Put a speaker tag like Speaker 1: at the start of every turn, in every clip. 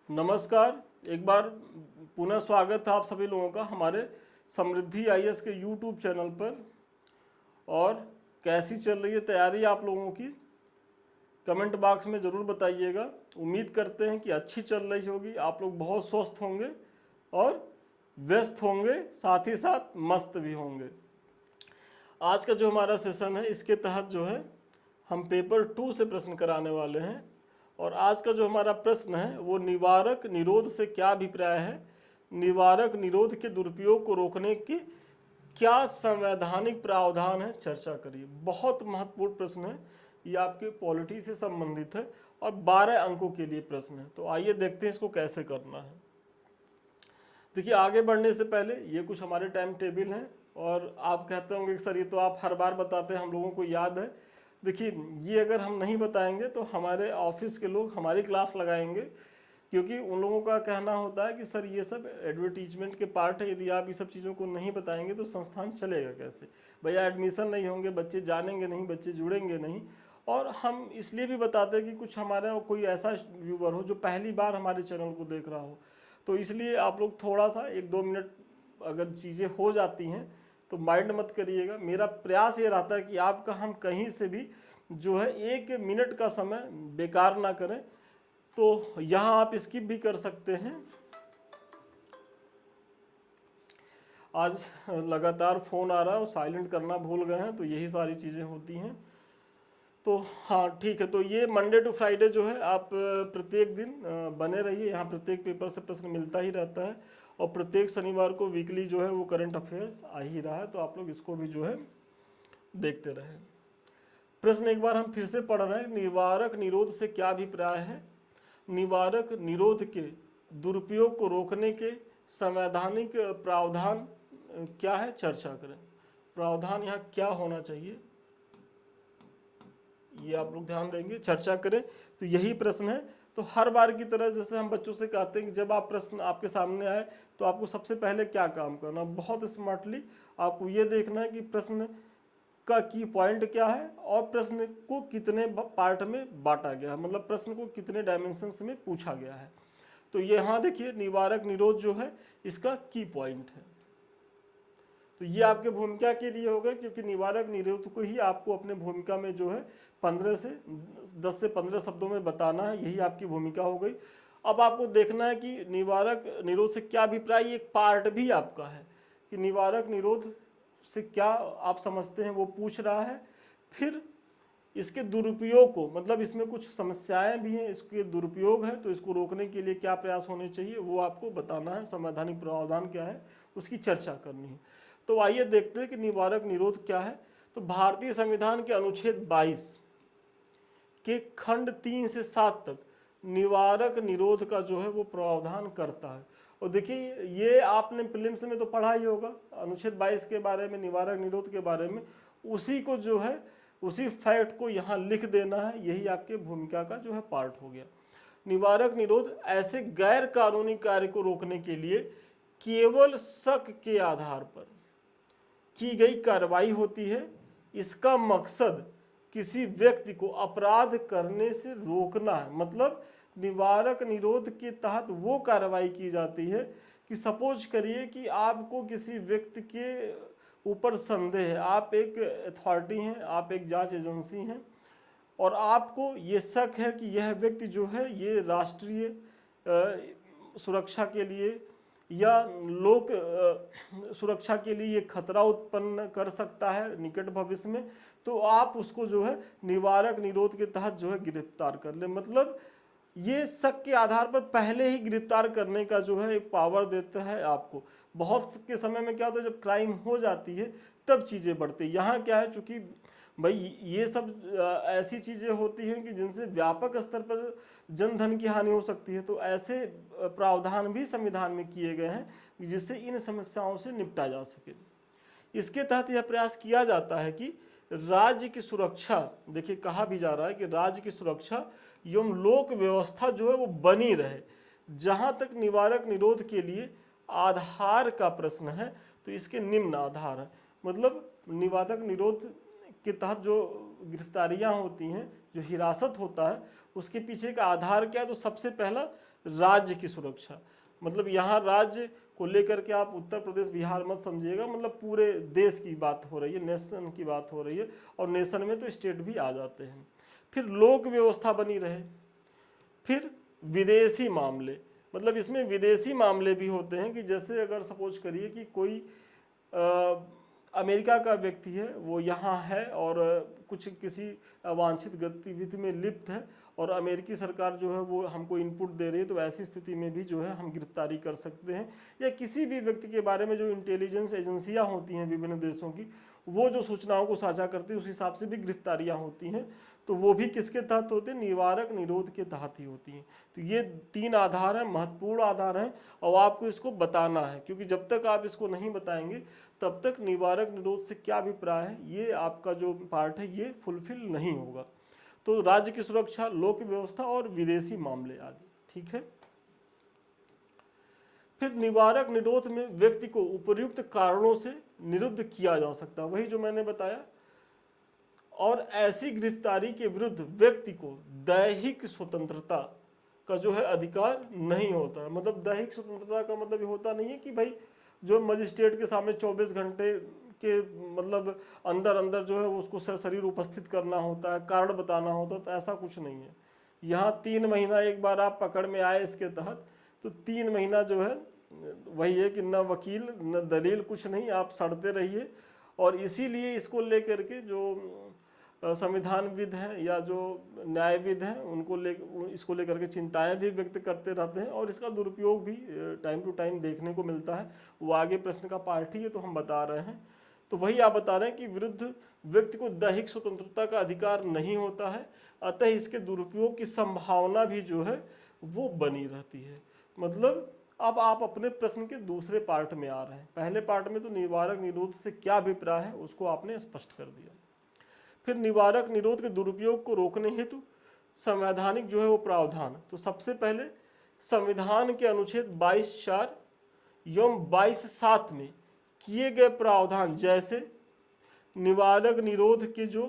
Speaker 1: नमस्कार। एक बार पुनः स्वागत है आप सभी लोगों का हमारे समृद्धि आईएएस के यूट्यूब चैनल पर। और कैसी चल रही है तैयारी आप लोगों की, कमेंट बॉक्स में ज़रूर बताइएगा। उम्मीद करते हैं कि अच्छी चल रही होगी, आप लोग बहुत स्वस्थ होंगे और व्यस्त होंगे, साथ ही साथ मस्त भी होंगे। आज का जो हमारा सेशन है इसके तहत जो है हम पेपर 2 से प्रश्न कराने वाले हैं। और आज का जो हमारा प्रश्न है वो निवारक निरोध से क्या अभिप्राय है, निवारक निरोध के दुरुपयोग को रोकने की क्या संवैधानिक प्रावधान है, चर्चा करिए। बहुत महत्वपूर्ण प्रश्न है, ये आपके पॉलिटी से संबंधित है और 12 अंकों के लिए प्रश्न है। तो आइए देखते हैं इसको कैसे करना है। देखिए, आगे बढ़ने से पहले ये कुछ हमारे टाइम टेबल हैं और आप कहते होंगे कि सर ये तो आप हर बार बताते हैं, हम लोगों को याद है। देखिए, ये अगर हम नहीं बताएंगे तो हमारे ऑफिस के लोग हमारी क्लास लगाएंगे, क्योंकि उन लोगों का कहना होता है कि सर ये सब एडवर्टीजमेंट के पार्ट है, यदि आप ये सब चीज़ों को नहीं बताएंगे तो संस्थान चलेगा कैसे। भैया एडमिशन नहीं होंगे, बच्चे जानेंगे नहीं, बच्चे जुड़ेंगे नहीं। और हम इसलिए भी बताते हैं कि कुछ हमारा कोई ऐसा व्यूवर हो जो पहली बार हमारे चैनल को देख रहा हो, तो इसलिए आप लोग थोड़ा सा 1-2 मिनट अगर चीज़ें हो जाती हैं तो माइंड मत करिएगा। मेरा प्रयास ये रहता है कि आपका हम कहीं से भी जो है 1 मिनट का समय बेकार ना करें। तो यहाँ आप स्किप भी कर सकते हैं। आज लगातार फ़ोन आ रहा है और साइलेंट करना भूल गए हैं, तो यही सारी चीज़ें होती हैं। तो हाँ ठीक है, तो ये मंडे टू फ्राइडे जो है आप प्रत्येक दिन बने रहिए। यहाँ प्रत्येक पेपर से प्रश्न मिलता ही रहता है और प्रत्येक शनिवार को वीकली जो है वो करंट अफेयर्स आ ही रहा है, तो आप लोग इसको भी जो है देखते रहें। प्रश्न एक बार हम फिर से पढ़ रहे हैं। निवारक निरोध से क्या अभिप्राय है, निवारक निरोध के दुरुपयोग को रोकने के संवैधानिक प्रावधान क्या है, चर्चा करें। प्रावधान यहाँ क्या होना चाहिए ये आप लोग ध्यान देंगे, चर्चा करें। तो यही प्रश्न है। तो हर बार की तरह जैसे हम बच्चों से कहते हैं कि जब आप प्रश्न आपके सामने आए तो आपको सबसे पहले क्या काम करना, बहुत स्मार्टली आपको ये देखना है कि प्रश्न का की पॉइंट क्या है और प्रश्न को कितने पार्ट में बांटा गया है, मतलब प्रश्न को कितने डायमेंशंस में पूछा गया है। तो यहाँ देखिए, निवारक निरोध जो है इसका की पॉइंट है। तो ये आपके भूमिका के लिए होगा, क्योंकि निवारक निरोध को ही आपको अपने भूमिका में जो है 10 से 15 शब्दों में बताना है, यही आपकी भूमिका हो गई। अब आपको देखना है कि निवारक निरोध से क्या अभिप्राय, एक पार्ट भी आपका है कि निवारक निरोध से क्या आप समझते हैं, वो पूछ रहा है। फिर इसके दुरुपयोग को, मतलब इसमें कुछ समस्याएं भी हैं, इसके दुरुपयोग है तो इसको रोकने के लिए क्या प्रयास होने चाहिए वो आपको बताना है। संवैधानिक प्रावधान क्या है उसकी चर्चा करनी है। तो आइए देखते हैं कि निवारक निरोध क्या है। तो भारतीय संविधान के अनुच्छेद 22 के खंड 3 से 7 तक निवारक निरोध का जो है वो प्रावधान करता है। और देखिए, ये आपने प्रीलिम्स में तो पढ़ा ही होगा अनुच्छेद 22 के बारे में, निवारक निरोध के बारे में। उसी को जो है, उसी फैक्ट को यहाँ लिख देना है, यही आपके भूमिका का जो है पार्ट हो गया। निवारक निरोध ऐसे गैर कानूनी कार्य को रोकने के लिए केवल शक के आधार पर की गई कार्रवाई होती है। इसका मकसद किसी व्यक्ति को अपराध करने से रोकना है। मतलब निवारक निरोध के तहत वो कार्रवाई की जाती है कि सपोज करिए कि आपको किसी व्यक्ति के ऊपर संदेह है, आप एक अथॉरिटी हैं, आप एक जांच एजेंसी हैं और आपको ये शक है कि यह व्यक्ति जो है ये राष्ट्रीय सुरक्षा के लिए या लोक सुरक्षा के लिए ये खतरा उत्पन्न कर सकता है निकट भविष्य में, तो आप उसको जो है निवारक निरोध के तहत जो है गिरफ्तार कर ले। मतलब ये शक के आधार पर पहले ही गिरफ्तार करने का जो है एक पावर देता है आपको। बहुत के समय में क्या होता है, जब क्राइम हो जाती है तब चीज़ें बढ़ती है। यहाँ क्या है, चूंकि भाई ये सब ऐसी चीज़ें होती हैं कि जिनसे व्यापक स्तर पर जन धन की हानि हो सकती है, तो ऐसे प्रावधान भी संविधान में किए गए हैं जिससे इन समस्याओं से निपटा जा सके। इसके तहत यह प्रयास किया जाता है कि राज्य की सुरक्षा, देखिए कहा भी जा रहा है कि राज्य की सुरक्षा एवं लोक व्यवस्था जो है वो बनी रहे। जहां तक निवारक निरोध के लिए आधार का प्रश्न है तो इसके निम्न आधार है। मतलब निवारक निरोध के तहत जो गिरफ्तारियां होती हैं, जो हिरासत होता है, उसके पीछे का आधार क्या है? तो सबसे पहला राज्य की सुरक्षा। मतलब यहाँ राज्य को लेकर के आप उत्तर प्रदेश बिहार मत समझिएगा, मतलब पूरे देश की बात हो रही है, नेशन की बात हो रही है, और नेशन में तो स्टेट भी आ जाते हैं। फिर लोक व्यवस्था बनी रहे। फिर विदेशी मामले, मतलब इसमें विदेशी मामले भी होते हैं कि जैसे अगर सपोज करिए कि कोई अमेरिका का व्यक्ति है, वो यहाँ है और कुछ किसी अवांछित गतिविधि में लिप्त है, और अमेरिकी सरकार जो है वो हमको इनपुट दे रही है, तो ऐसी स्थिति में भी जो है हम गिरफ्तारी कर सकते हैं। या किसी भी व्यक्ति के बारे में जो इंटेलिजेंस एजेंसियां होती हैं विभिन्न देशों की, वो जो सूचनाओं को साझा करती है, उस हिसाब से भी गिरफ्तारियां होती हैं। तो वो भी किसके तहत होते हैं? निवारक निरोध के तहत ही होती हैं। तो ये 3 आधार हैं, महत्वपूर्ण आधार हैं, और आपको इसको बताना है, क्योंकि जब तक आप इसको नहीं बताएंगे तब तक निवारक निरोध से क्या अभिप्राय है, ये आपका जो पार्ट है ये फुलफिल नहीं होगा। तो राज्य की सुरक्षा, लोक व्यवस्था और विदेशी मामले आदि, ठीक है। फिर निवारक निरोध में व्यक्ति को उपर्युक्त कारणों से निरुद्ध किया जा सकता है, वही जो मैंने बताया। और ऐसी गिरफ्तारी के विरुद्ध व्यक्ति को दैहिक स्वतंत्रता का जो है अधिकार नहीं होता है। मतलब दैहिक स्वतंत्रता का मतलब ये होता नहीं है कि भाई जो मजिस्ट्रेट के सामने 24 घंटे के मतलब अंदर अंदर जो है उसको सशरीर उपस्थित करना होता है, कारण बताना होता है, तो ऐसा कुछ नहीं है। यहाँ 3 महीना एक बार आप पकड़ में आए इसके तहत, तो 3 महीना जो है वही है कि न वकील न दलील, कुछ नहीं, आप सड़ते रहिए। और इसीलिए इसको लेकर के जो संविधानविद हैं या जो न्यायविद हैं उनको इसको लेकर के चिंताएं भी व्यक्त करते रहते हैं, और इसका दुरुपयोग भी टाइम टू टाइम देखने को मिलता है। वो आगे प्रश्न का पार्ट ही है, तो हम बता रहे हैं। तो वही आप बता रहे हैं कि विरुद्ध व्यक्ति को दैहिक स्वतंत्रता का अधिकार नहीं होता है, अतः इसके दुरुपयोग की संभावना भी जो है वो बनी रहती है। मतलब अब आप अपने प्रश्न के दूसरे पार्ट में आ रहे हैं। पहले पार्ट में तो निवारक निरोध से क्या अभिप्राय है उसको आपने स्पष्ट कर दिया। फिर निवारक निरोध के दुरुपयोग को रोकने हेतु संवैधानिक जो है वो प्रावधान, तो सबसे पहले संविधान के अनुच्छेद 22(4) एवं 22(7) में किए गए प्रावधान, जैसे निवारक निरोध के जो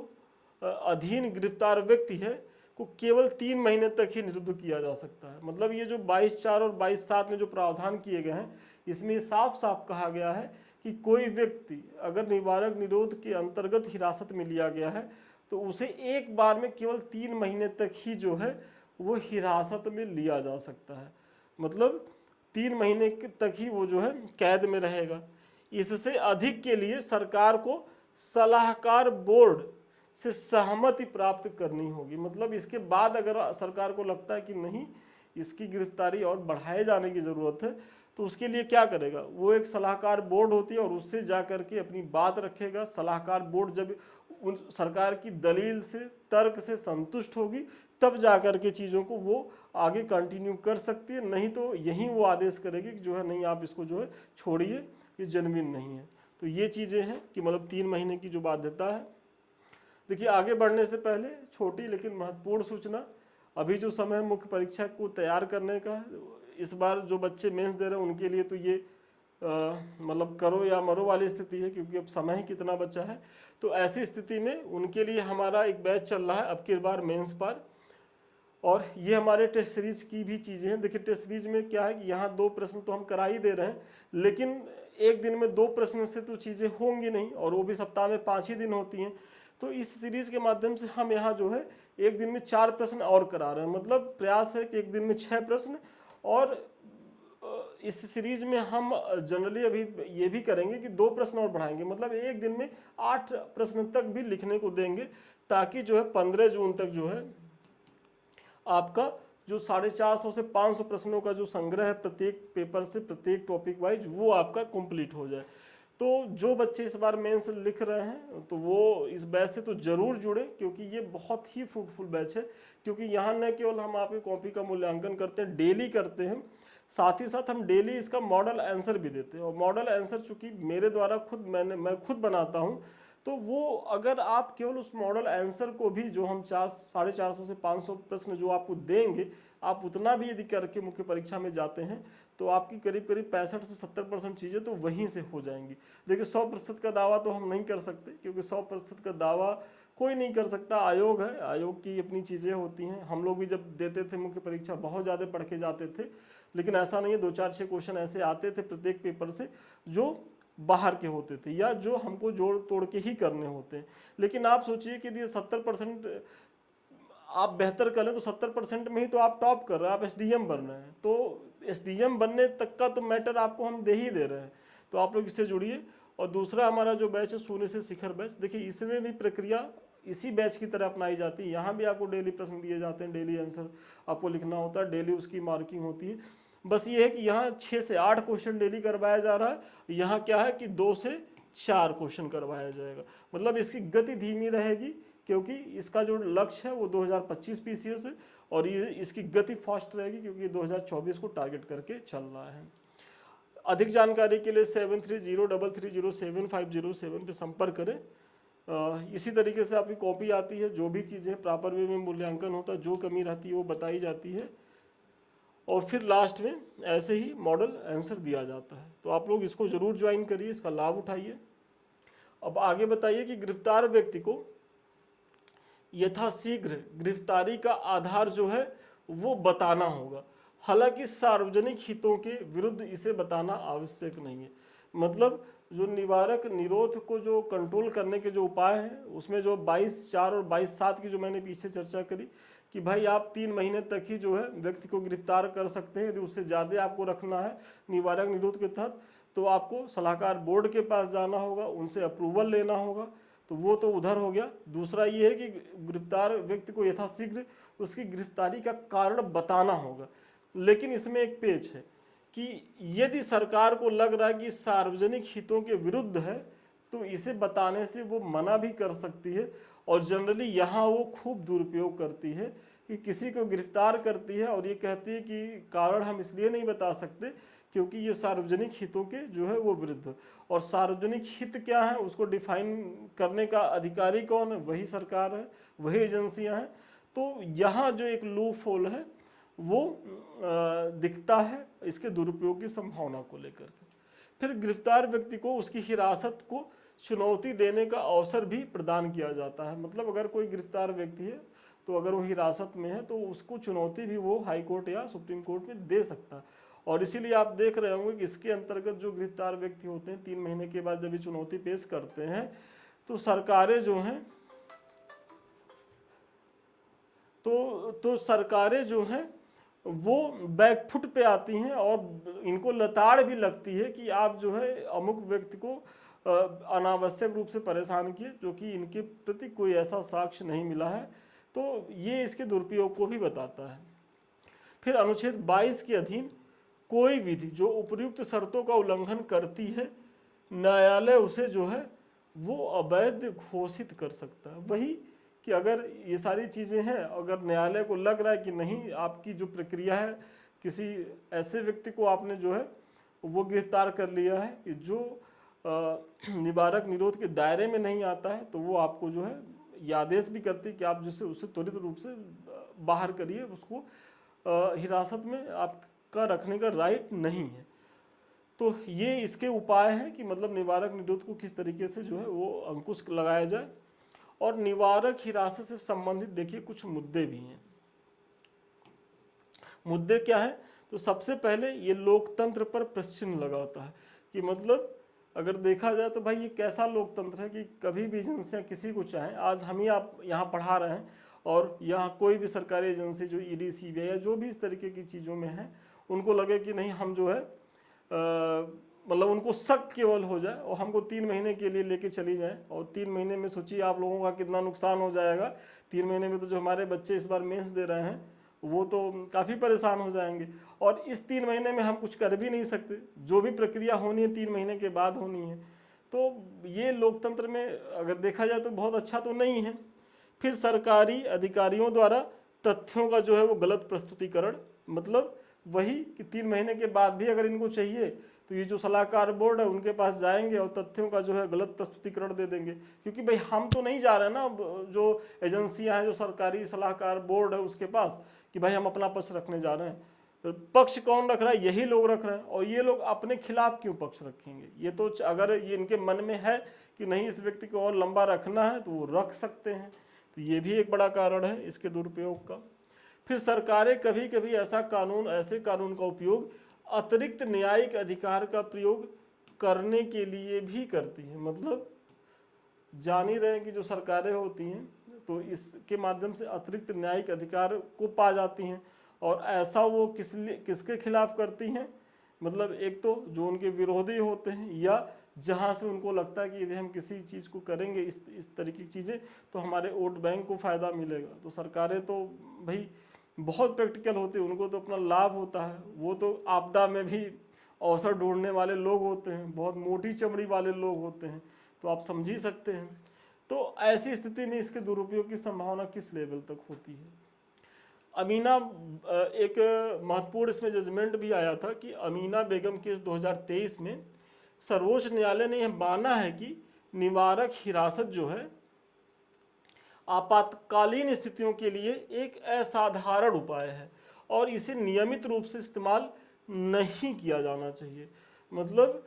Speaker 1: अधीन गिरफ्तार व्यक्ति है को केवल 3 महीने तक ही निरुद्ध किया जा सकता है। मतलब ये जो 22(4) और 22(7) में जो प्रावधान किए गए हैं, इसमें साफ साफ कहा गया है कि कोई व्यक्ति अगर निवारक निरोध के अंतर्गत हिरासत में लिया गया है तो उसे एक बार में केवल 3 महीने तक ही जो है वो हिरासत में लिया जा सकता है। मतलब 3 महीने तक ही वो जो है कैद में रहेगा। इससे अधिक के लिए सरकार को सलाहकार बोर्ड से सहमति प्राप्त करनी होगी। मतलब इसके बाद अगर सरकार को लगता है कि नहीं, इसकी गिरफ्तारी और बढ़ाए जाने की ज़रूरत है, तो उसके लिए क्या करेगा? वो एक सलाहकार बोर्ड होती है और उससे जा करके अपनी बात रखेगा। सलाहकार बोर्ड जब उन सरकार की दलील से, तर्क से संतुष्ट होगी, तब जा करके चीज़ों को वो आगे कंटिन्यू कर सकती है। नहीं तो यहीं वो आदेश करेगी कि जो है नहीं, आप इसको जो है छोड़िए, ये जेन्युइन नहीं है। तो ये चीज़ें हैं कि मतलब 3 महीने की जो बाध्यता है। देखिए, आगे बढ़ने से पहले छोटी लेकिन महत्वपूर्ण सूचना, अभी जो समय मुख्य परीक्षा को तैयार करने का है, इस बार जो बच्चे मेंस दे रहे हैं उनके लिए तो ये मतलब करो या मरो वाली स्थिति है, क्योंकि अब समय ही कितना बचा है। तो ऐसी स्थिति में उनके लिए हमारा एक बैच चल रहा है अब की बार मेंस पर, और ये हमारे टेस्ट सीरीज की भी चीज़ें हैं। देखिए, टेस्ट सीरीज में क्या है कि यहाँ 2 प्रश्न तो हम करा ही दे रहे हैं, लेकिन एक दिन में 2 प्रश्न से तो चीज़ें होंगी नहीं, और वो भी सप्ताह में 5 ही दिन होती हैं। तो इस सीरीज के माध्यम से हम यहाँ जो है एक दिन में 4 प्रश्न और करा रहे हैं। मतलब प्रयास है कि एक दिन में 6 प्रश्न, और इस सीरीज में हम जनरली अभी ये भी करेंगे कि 2 प्रश्न और बढ़ाएंगे। मतलब एक दिन में 8 प्रश्न तक भी लिखने को देंगे, ताकि जो है 15 जून तक जो है आपका जो 450 से 500 प्रश्नों का जो संग्रह है प्रत्येक पेपर से, प्रत्येक टॉपिक वाइज, वो आपका कंप्लीट हो जाए। तो जो बच्चे इस बार मेंस लिख रहे हैं तो वो इस बैच से तो जरूर जुड़े, क्योंकि ये बहुत ही फ्रूटफुल बैच है। क्योंकि यहाँ न केवल हम आपकी कॉपी का मूल्यांकन करते हैं, डेली करते हैं, साथ ही साथ हम डेली इसका मॉडल आंसर भी देते हैं। और मॉडल आंसर चूंकि मेरे द्वारा मैं खुद बनाता हूँ, तो वो अगर आप केवल उस मॉडल आंसर को भी, जो हम 450 से 500 प्रश्न जो आपको देंगे, आप उतना भी यदि करके मुख्य परीक्षा में जाते हैं तो आपकी करीब करीब 65 से 70% चीज़ें तो वहीं से हो जाएंगी। देखिए, 100% का दावा तो हम नहीं कर सकते, क्योंकि 100% का दावा कोई नहीं कर सकता, आयोग है, आयोग की अपनी चीज़ें होती हैं। हम लोग भी जब देते थे मुख्य परीक्षा बहुत ज़्यादा पढ़ के जाते थे, लेकिन ऐसा नहीं है, 2 4 6 क्वेश्चन ऐसे आते थे प्रत्येक पेपर से जो बाहर के होते थे या जो हमको जोड़ तोड़ के ही करने होते हैं। लेकिन आप सोचिए कि ये 70% आप बेहतर कर लें तो 70% में ही तो आप टॉप कर रहे हैं, आप एसडीएम बन रहे हैं, तो एसडीएम बनने तक का तो मैटर आपको हम दे ही दे रहे हैं। तो आप लोग इससे जुड़िए। और दूसरा हमारा जो बैच है शून्य से शिखर बैच, देखिए इसमें भी प्रक्रिया इसी बैच की तरह अपनाई जाती है। यहाँ भी आपको डेली प्रश्न दिए जाते हैं, डेली आंसर आपको लिखना होता है, डेली उसकी मार्किंग होती है। बस ये है कि यहाँ 6 से 8 क्वेश्चन डेली करवाया जा रहा है, यहाँ क्या है कि 2 से 4 क्वेश्चन करवाया जाएगा। मतलब इसकी गति धीमी रहेगी क्योंकि इसका जो लक्ष्य है वो 2025 पीसीएस है, और ये इसकी गति फास्ट रहेगी क्योंकि 2024 को टारगेट करके चल रहा है। अधिक जानकारी के लिए 7303307507 पे संपर्क करें। इसी तरीके से आपकी कॉपी आती है, जो भी चीज़ें प्रॉपर वे में मूल्यांकन होता है, जो कमी रहती है वो बताई जाती है, और फिर लास्ट में ऐसे ही मॉडल आंसर दिया जाता है। तो आप लोग इसको ज़रूर ज्वाइन करिए, इसका लाभ उठाइए। अब आगे बताइए कि गिरफ्तार व्यक्ति को यथाशीघ्र गिरफ्तारी का आधार जो है वो बताना होगा। हालांकि सार्वजनिक हितों के विरुद्ध इसे बताना आवश्यक नहीं है। मतलब जो निवारक निरोध को जो कंट्रोल करने के जो उपाय हैं, उसमें जो 22/4 और 22/7 की जो मैंने पीछे चर्चा करी कि भाई आप 3 महीने तक ही जो है व्यक्ति को गिरफ्तार कर सकते हैं। यदि उससे ज़्यादा आपको रखना है निवारक निरोध के तहत, तो आपको सलाहकार बोर्ड के पास जाना होगा, उनसे अप्रूवल लेना होगा। तो वो तो उधर हो गया। दूसरा ये है कि गिरफ्तार व्यक्ति को यथाशीघ्र उसकी गिरफ्तारी का कारण बताना होगा। लेकिन इसमें एक पेच है कि यदि सरकार को लग रहा है कि सार्वजनिक हितों के विरुद्ध है तो इसे बताने से वो मना भी कर सकती है, और जनरली यहाँ वो खूब दुरुपयोग करती है कि किसी को गिरफ्तार करती है और ये कहती है कि कारण हम इसलिए नहीं बता सकते क्योंकि ये सार्वजनिक हितों के जो है वो विरुद्ध। और सार्वजनिक हित क्या है उसको डिफाइन करने का अधिकारी कौन है? वही सरकार है, वही एजेंसियां हैं। तो यहाँ जो एक लूप होल है वो दिखता है इसके दुरुपयोग की संभावना को लेकर के। फिर गिरफ्तार व्यक्ति को उसकी हिरासत को चुनौती देने का अवसर भी प्रदान किया जाता है। मतलब अगर कोई गिरफ्तार व्यक्ति है तो अगर वो हिरासत में है तो उसको चुनौती भी वो हाई कोर्ट या सुप्रीम कोर्ट में दे सकता है। और इसीलिए आप देख रहे होंगे कि इसके अंतर्गत जो गिरफ्तार व्यक्ति होते हैं 3 महीने के बाद जब ये चुनौती पेश करते हैं तो सरकारें जो हैं तो सरकारें जो हैं वो बैकफुट पे आती हैं और इनको लताड़ भी लगती है कि आप जो है अमुक व्यक्ति को अनावश्यक रूप से परेशान किए, जो कि इनके प्रति कोई ऐसा साक्ष्य नहीं मिला है। तो ये इसके दुरुपयोग को भी बताता है। फिर अनुच्छेद 22 के अधीन कोई विधि जो उपयुक्त शर्तों का उल्लंघन करती है, न्यायालय उसे जो है वो अवैध घोषित कर सकता है। वही कि अगर ये सारी चीज़ें हैं, अगर न्यायालय को लग रहा है कि नहीं आपकी जो प्रक्रिया है, किसी ऐसे व्यक्ति को आपने जो है वो गिरफ्तार कर लिया है कि जो निवारक निरोध के दायरे में नहीं आता है, तो वो आपको जो है ये आदेश भी करती है कि आप जिससे उसे त्वरित रूप से बाहर करिए, उसको हिरासत में आपका रखने का राइट नहीं है। तो ये इसके उपाय हैं कि मतलब निवारक निरोध को किस तरीके से जो है वो अंकुश लगाया जाए। और निवारक हिरासत से संबंधित देखिए कुछ मुद्दे भी हैं। मुद्दे क्या है? तो सबसे पहले ये लोकतंत्र पर प्रश्न लगाता है कि मतलब अगर देखा जाए तो भाई ये कैसा लोकतंत्र है कि कभी भी एजेंसियां किसी को चाहें, आज हम ही आप यहाँ पढ़ा रहे हैं और यहाँ कोई भी सरकारी एजेंसी जो ईडी सीबीआई या जो भी इस तरीके की चीज़ों में है, उनको लगे कि नहीं हम जो है मतलब उनको शक केवल हो जाए और हमको 3 महीने के लिए लेके चली जाए, और 3 महीने में सोचिए आप लोगों का कितना नुकसान हो जाएगा। 3 महीने में तो जो हमारे बच्चे इस बार मेंस दे रहे हैं वो तो काफ़ी परेशान हो जाएंगे, और इस 3 महीने में हम कुछ कर भी नहीं सकते। जो भी प्रक्रिया होनी है 3 महीने के बाद होनी है। तो ये लोकतंत्र में अगर देखा जाए तो बहुत अच्छा तो नहीं है। फिर सरकारी अधिकारियों द्वारा तथ्यों का जो है वो गलत प्रस्तुतिकरण, मतलब वही कि 3 महीने के बाद भी अगर इनको चाहिए तो ये जो सलाहकार बोर्ड है उनके पास जाएंगे और तथ्यों का जो है गलत प्रस्तुतिकरण दे देंगे, क्योंकि भाई हम तो नहीं जा रहे हैं ना जो एजेंसियां हैं, जो सरकारी सलाहकार बोर्ड है उसके पास कि भाई हम अपना पक्ष रखने जा रहे हैं। तो पक्ष कौन रख रहा है? यही लोग रख रहे हैं, और ये लोग अपने खिलाफ क्यों पक्ष रखेंगे? ये तो अगर ये इनके मन में है कि नहीं इस व्यक्ति को और लंबा रखना है तो वो रख सकते हैं। तो ये भी एक बड़ा कारण है इसके दुरुपयोग का। फिर सरकारें कभी कभी ऐसे कानून का उपयोग अतिरिक्त न्यायिक अधिकार का प्रयोग करने के लिए भी करती हैं। मतलब जान ही रहे हैं कि जो सरकारें होती हैं तो इसके माध्यम से अतिरिक्त न्यायिक अधिकार को पा जाती हैं, और ऐसा वो किसके खिलाफ करती हैं, मतलब एक तो जो उनके विरोधी होते हैं, या जहाँ से उनको लगता है कि यदि हम किसी चीज़ को करेंगे इस तरीके की चीज़ें तो हमारे वोट बैंक को फ़ायदा मिलेगा। तो सरकारें तो भाई बहुत प्रैक्टिकल होती है, उनको तो अपना लाभ होता है। वो तो आपदा में भी अवसर ढूंढने वाले लोग होते हैं, बहुत मोटी चमड़ी वाले लोग होते हैं, तो आप समझ ही सकते हैं। तो ऐसी स्थिति में इसके दुरुपयोग की संभावना किस लेवल तक होती है। अमीना एक महत्वपूर्ण इसमें जजमेंट भी आया था कि अमीना बेगम केस 2023 में सर्वोच्च न्यायालय ने यह माना है कि निवारक हिरासत जो है आपातकालीन स्थितियों के लिए एक असाधारण उपाय है और इसे नियमित रूप से इस्तेमाल नहीं किया जाना चाहिए। मतलब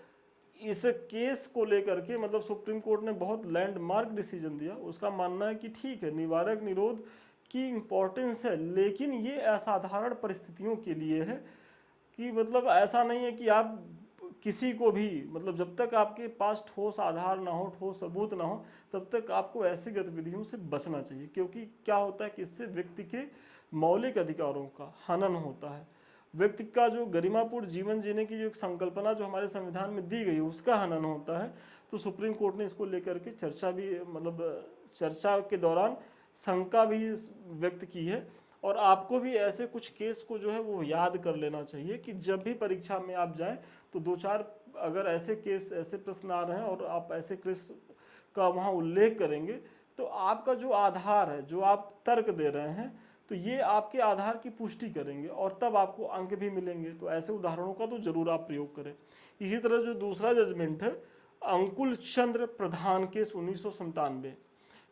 Speaker 1: इस केस को लेकर के मतलब सुप्रीम कोर्ट ने बहुत लैंडमार्क डिसीजन दिया। उसका मानना है कि ठीक है, निवारक निरोध की इम्पोर्टेंस है, लेकिन ये असाधारण परिस्थितियों के लिए है कि मतलब ऐसा नहीं है कि आप किसी को भी मतलब जब तक आपके पास ठोस आधार ना हो, ठोस सबूत ना हो, तब तक आपको ऐसी गतिविधियों से बचना चाहिए। क्योंकि क्या होता है कि इससे व्यक्ति के मौलिक अधिकारों का हनन होता है, व्यक्ति का जो गरिमापूर्ण जीवन जीने की जो एक संकल्पना जो हमारे संविधान में दी गई है उसका हनन होता है। तो सुप्रीम कोर्ट ने इसको लेकर के चर्चा भी मतलब चर्चा के दौरान शंका भी व्यक्त की है। और आपको भी ऐसे कुछ केस को जो है वो याद कर लेना चाहिए कि जब भी परीक्षा में आप जाएं तो दो चार अगर ऐसे केस ऐसे प्रश्न आ रहे हैं और आप ऐसे केस का वहाँ उल्लेख करेंगे तो आपका जो आधार है, जो आप तर्क दे रहे हैं, तो ये आपके आधार की पुष्टि करेंगे और तब आपको अंक भी मिलेंगे। तो ऐसे उदाहरणों का तो जरूर आप प्रयोग करें। इसी तरह जो दूसरा जजमेंट है अंकुल चंद्र प्रधान केस 1997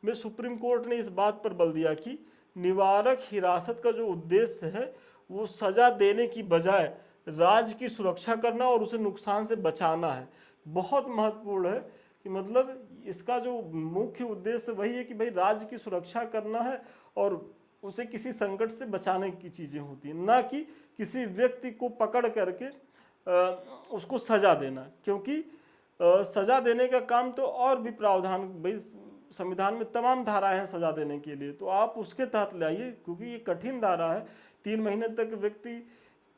Speaker 1: में सुप्रीम कोर्ट ने इस बात पर बल दिया कि निवारक हिरासत का जो उद्देश्य है वो सजा देने की बजाय राज्य की सुरक्षा करना और उसे नुकसान से बचाना है। बहुत महत्वपूर्ण है कि मतलब इसका जो मुख्य उद्देश्य वही है कि भाई राज्य की सुरक्षा करना है और उसे किसी संकट से बचाने की चीजें होती हैं, ना कि किसी व्यक्ति को पकड़ करके उसको सजा देना। क्योंकि सजा देने का काम तो और भी प्रावधान भाई संविधान में तमाम धाराएं हैं सजा देने के लिए, तो आप उसके तहत लाइए क्योंकि ये कठिन धारा है। 3 महीने तक व्यक्ति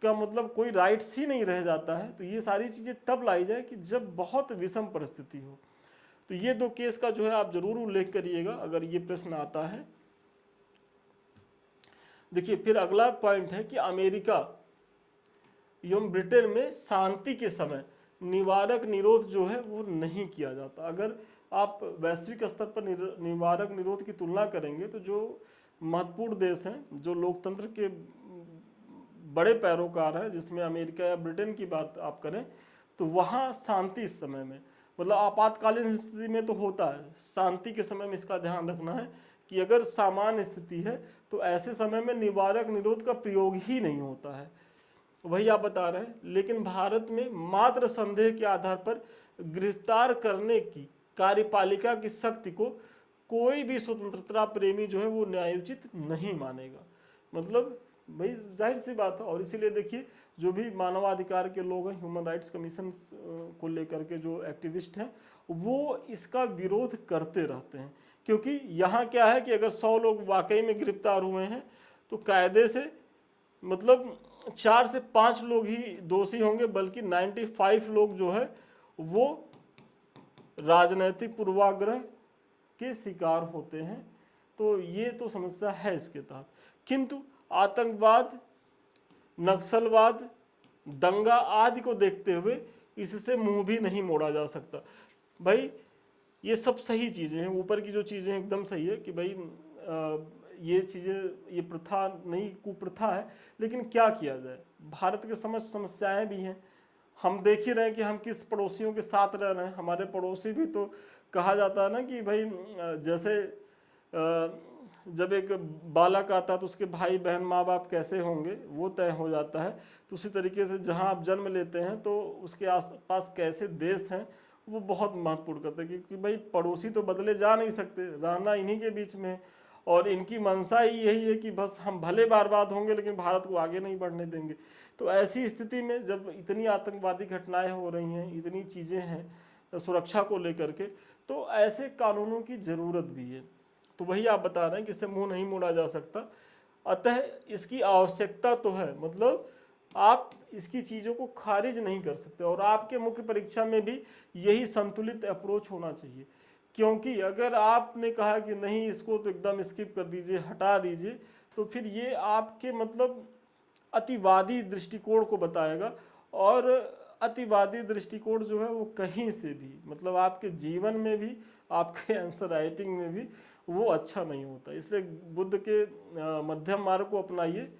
Speaker 1: का मतलब कोई राइट्स ही नहीं रह जाता है। तो ये सारी चीजें तब लाई जाए कि जब बहुत विषम परिस्थिति हो। तो ये दो केस का जो है आप जरूर उल्लेख करिएगा अगर ये प्रश्न आता है। देखिए फिर अगला पॉइंट है कि अमेरिका एवं ब्रिटेन में शांति के समय निवारक निरोध जो है वो नहीं किया जाता। अगर आप वैश्विक स्तर पर निवारक निरोध की तुलना करेंगे तो जो महत्वपूर्ण देश हैं, जो लोकतंत्र के बड़े पैरोकार हैं, जिसमें अमेरिका या ब्रिटेन की बात आप करें, तो वहाँ शांति इस समय में मतलब आपातकालीन स्थिति में तो होता है, शांति के समय में इसका ध्यान रखना है कि अगर सामान्य स्थिति है तो ऐसे समय में निवारक निरोध का प्रयोग ही नहीं होता है, वही आप बता रहे हैं। लेकिन भारत में मात्र संदेह के आधार पर गिरफ्तार करने की कार्यपालिका की शक्ति को कोई भी स्वतंत्रता प्रेमी जो है वो न्यायोचित नहीं मानेगा। मतलब भाई जाहिर सी बात है। और इसीलिए देखिए जो भी मानवाधिकार के लोग हैं, ह्यूमन राइट्स कमीशन को लेकर के जो एक्टिविस्ट हैं, वो इसका विरोध करते रहते हैं। क्योंकि यहाँ क्या है कि अगर 100 लोग वाकई में गिरफ्तार हुए हैं तो कायदे से मतलब 4 से 5 लोग ही दोषी होंगे, बल्कि 95 लोग जो है वो राजनैतिक पूर्वाग्रह के शिकार होते हैं। तो ये तो समस्या है इसके तहत। किंतु आतंकवाद, नक्सलवाद, दंगा आदि को देखते हुए इससे मुंह भी नहीं मोड़ा जा सकता। भाई ये सब सही चीज़ें हैं, ऊपर की जो चीज़ें एकदम सही है कि भाई ये चीज़ें, ये प्रथा नहीं कुप्रथा है, लेकिन क्या किया जाए, भारत के समस्याएं भी हैं। हम देख ही रहे हैं कि हम किस पड़ोसियों के साथ रह रहे हैं। हमारे पड़ोसी भी तो कहा जाता है ना कि भाई जैसे जब एक बालक आता है तो उसके भाई बहन माँ बाप कैसे होंगे वो तय हो जाता है। तो उसी तरीके से जहाँ आप जन्म लेते हैं तो उसके आसपास कैसे देश हैं वो बहुत महत्वपूर्ण करते हैं, क्योंकि भाई पड़ोसी तो बदले जा नहीं सकते, रहना इन्हीं के बीच में, और इनकी मंशा ही यही है कि बस हम भले बर्बाद होंगे लेकिन भारत को आगे नहीं बढ़ने देंगे। तो ऐसी स्थिति में जब इतनी आतंकवादी घटनाएं हो रही हैं, इतनी चीज़ें हैं सुरक्षा को लेकर के, तो ऐसे कानूनों की ज़रूरत भी है। तो वही आप बता रहे हैं कि इससे मुंह नहीं मोड़ा जा सकता, अतः इसकी आवश्यकता तो है, मतलब आप इसकी चीज़ों को खारिज नहीं कर सकते। और आपके मुख्य परीक्षा में भी यही संतुलित अप्रोच होना चाहिए, क्योंकि अगर आपने कहा कि नहीं इसको तो एकदम स्किप कर दीजिए, हटा दीजिए, तो फिर ये आपके मतलब अतिवादी दृष्टिकोण को बताएगा। और अतिवादी दृष्टिकोण जो है वो कहीं से भी, मतलब आपके जीवन में भी, आपके आंसर राइटिंग में भी वो अच्छा नहीं होता। इसलिए बुद्ध के मध्यम मार्ग को अपनाइए,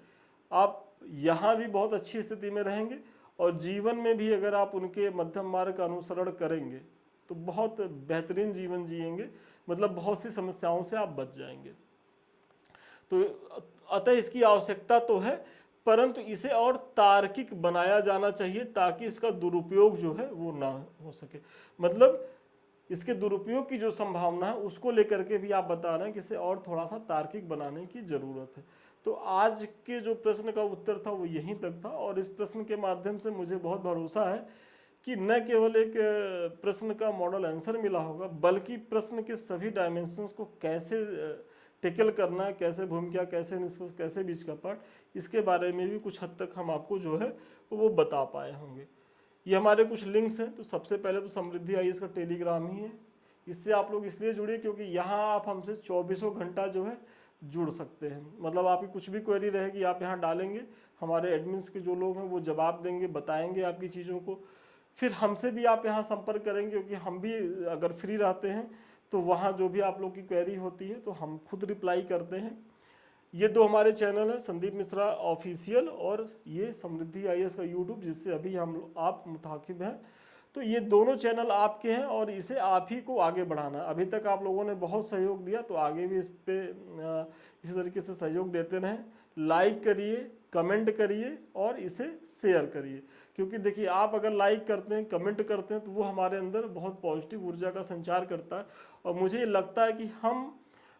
Speaker 1: आप यहाँ भी बहुत अच्छी स्थिति में रहेंगे, और जीवन में भी अगर आप उनके मध्यम मार्ग का अनुसरण करेंगे तो बहुत बेहतरीन जीवन जिएंगे, मतलब बहुत सी समस्याओं से आप बच जाएंगे। तो अतः इसकी आवश्यकता तो है, परंतु इसे और तार्किक बनाया जाना चाहिए ताकि इसका दुरुपयोग जो है वो ना हो सके। मतलब इसके दुरुपयोग की जो संभावना है उसको लेकर के भी आप बता रहे हैं कि इसे और थोड़ा सा तार्किक बनाने की जरूरत है। तो आज के जो प्रश्न का उत्तर था वो यहीं तक था, और इस प्रश्न के माध्यम से मुझे बहुत भरोसा है कि न केवल एक प्रश्न का मॉडल आंसर मिला होगा, बल्कि प्रश्न के सभी डायमेंशंस को कैसे टेकल करना है, कैसे भूमिका, कैसे निष्कर्ष, कैसे बीच का पाठ, इसके बारे में भी कुछ हद तक हम आपको जो है वो बता पाए होंगे। ये हमारे कुछ लिंक्स हैं। तो सबसे पहले तो समृद्धि आईएएस का टेलीग्राम ही है, इससे आप लोग इसलिए जुड़िए क्योंकि यहाँ आप हमसे 24 घंटा जो है जुड़ सकते हैं। मतलब आपकी कुछ भी क्वेरी रहेगी आप यहाँ डालेंगे, हमारे एडमिन्स के जो लोग हैं वो जवाब देंगे, बताएंगे आपकी चीज़ों को। फिर हमसे भी आप यहाँ संपर्क करेंगे, क्योंकि हम भी अगर फ्री रहते हैं तो वहाँ जो भी आप लोग की क्वेरी होती है तो हम खुद रिप्लाई करते हैं। ये दो हमारे चैनल हैं, संदीप मिश्रा ऑफिशियल और ये समृद्धि आईएएस का यूट्यूब, जिससे अभी आप मुताकिब हैं। तो ये दोनों चैनल आपके हैं और इसे आप ही को आगे बढ़ाना है। अभी तक आप लोगों ने बहुत सहयोग दिया, तो आगे भी इस पे इसी तरीके से सहयोग देते रहें। लाइक करिए, कमेंट करिए और इसे शेयर करिए, क्योंकि देखिए आप अगर लाइक करते हैं, कमेंट करते हैं, तो वो हमारे अंदर बहुत पॉजिटिव ऊर्जा का संचार करता है। और मुझे ये लगता है कि हम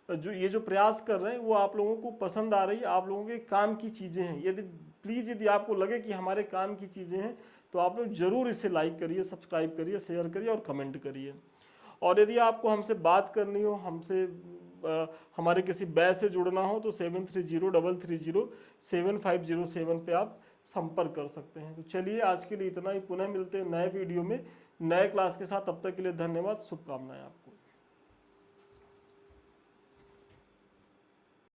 Speaker 1: जो प्रयास कर रहे हैं वो आप लोगों को पसंद आ रही है, आप लोगों के काम की चीज़ें हैं। यदि आपको लगे कि हमारे काम की चीज़ें हैं तो आप लोग ज़रूर इसे लाइक करिए, सब्सक्राइब करिए, शेयर करिए और कमेंट करिए। और यदि आपको हमसे बात करनी हो, हमसे हमारे किसी बैच से जुड़ना हो, तो 7303075007 पे आप संपर्क कर सकते हैं। तो चलिए आज के लिए इतना ही, पुनः मिलते हैं नए वीडियो में नए क्लास के साथ। तब तक के लिए धन्यवाद, शुभकामनाएं आपको।